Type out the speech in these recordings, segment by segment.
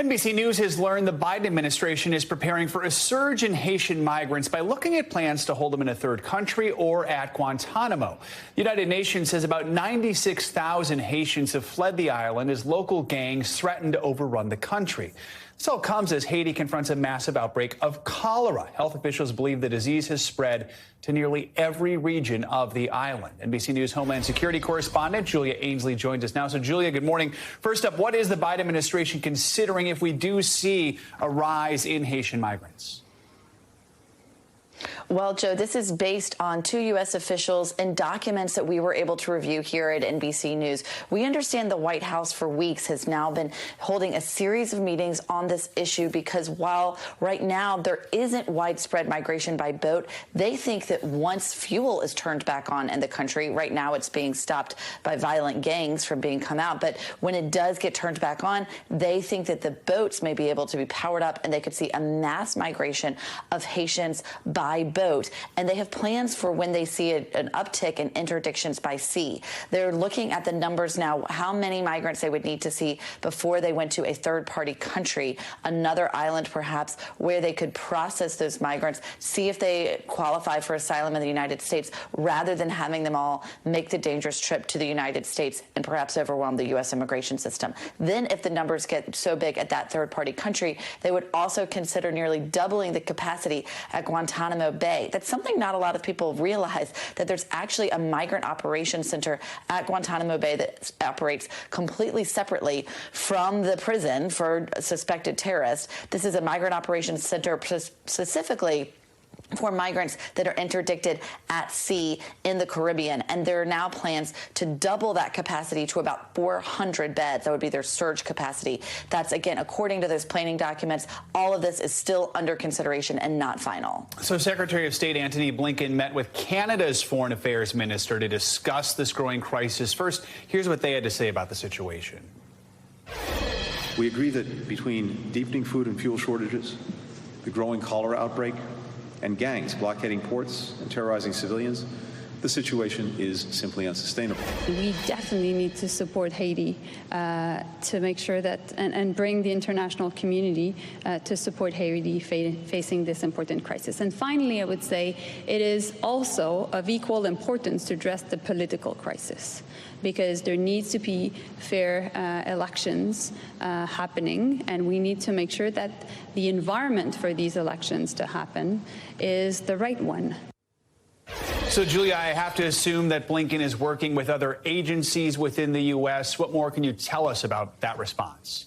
NBC News has learned the Biden administration is preparing for a surge in Haitian migrants by looking at plans to hold them in a third country or at Guantanamo. The United Nations says about 96,000 Haitians have fled the island as local gangs threaten to overrun the country. This all comes as Haiti confronts a massive outbreak of cholera. Health officials believe the disease has spread to nearly every region of the island. NBC News Homeland Security correspondent Julia Ainsley joins us now. So, Julia, good morning. First up, what is the Biden administration considering if we do see a rise in Haitian migrants? Well, Joe, this is based on two U.S. officials and documents that we were able to review here at NBC News. We understand the White House for weeks has now been holding a series of meetings on this issue because while right now there isn't widespread migration by boat, they think that once fuel is turned back on in the country, right now it's being stopped by violent gangs from being come out. But when it does get turned back on, they think that the boats may be able to be powered up and they could see a mass migration of Haitians by boat. And they have plans for when they see an uptick in interdictions by sea. They're looking at the numbers now, how many migrants they would need to see before they went to a third-party country, another island perhaps, where they could process those migrants, see if they qualify for asylum in the United States, rather than having them all make the dangerous trip to the United States and perhaps overwhelm the U.S. immigration system. Then if the numbers get so big at that third-party country, they would also consider nearly doubling the capacity at Guantanamo Bay. That's something not a lot of people realize, that there's actually a migrant operations center at Guantanamo Bay that operates completely separately from the prison for suspected terrorists. This is a migrant operations center specifically for migrants that are interdicted at sea in the Caribbean. And there are now plans to double that capacity to about 400 beds. That would be their surge capacity. That's, again, according to those planning documents. All of this is still under consideration and not final. So Secretary of State Antony Blinken met with Canada's Foreign Affairs Minister to discuss this growing crisis. First, here's what they had to say about the situation. We agree that between deepening food and fuel shortages, the growing cholera outbreak, and gangs blockading ports and terrorizing civilians, the situation is simply unsustainable. We definitely need to support Haiti to make sure that, and bring the international community to support Haiti facing this important crisis. And finally, I would say it is also of equal importance to address the political crisis, because there needs to be fair elections happening, and we need to make sure that the environment for these elections to happen is the right one. So, Julia, I have to assume that Blinken is working with other agencies within the U.S. What more can you tell us about that response?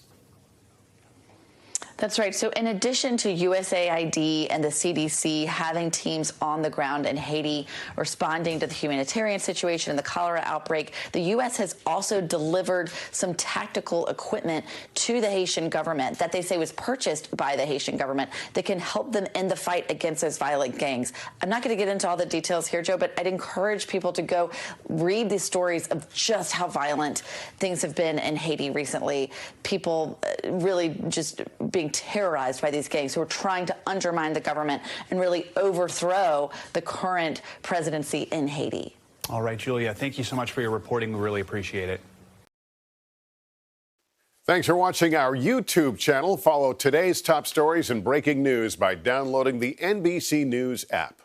That's right. So in addition to USAID and the CDC having teams on the ground in Haiti responding to the humanitarian situation and the cholera outbreak, the U.S. has also delivered some tactical equipment to the Haitian government that they say was purchased by the Haitian government that can help them in the fight against those violent gangs. I'm not going to get into all the details here, Joe, but I'd encourage people to go read the stories of just how violent things have been in Haiti recently. People really just being terrorized by these gangs who are trying to undermine the government and really overthrow the current presidency in Haiti. All right, Julia, thank you so much for your reporting. We really appreciate it. Thanks for watching our YouTube channel. Follow today's top stories and breaking news by downloading the NBC News app.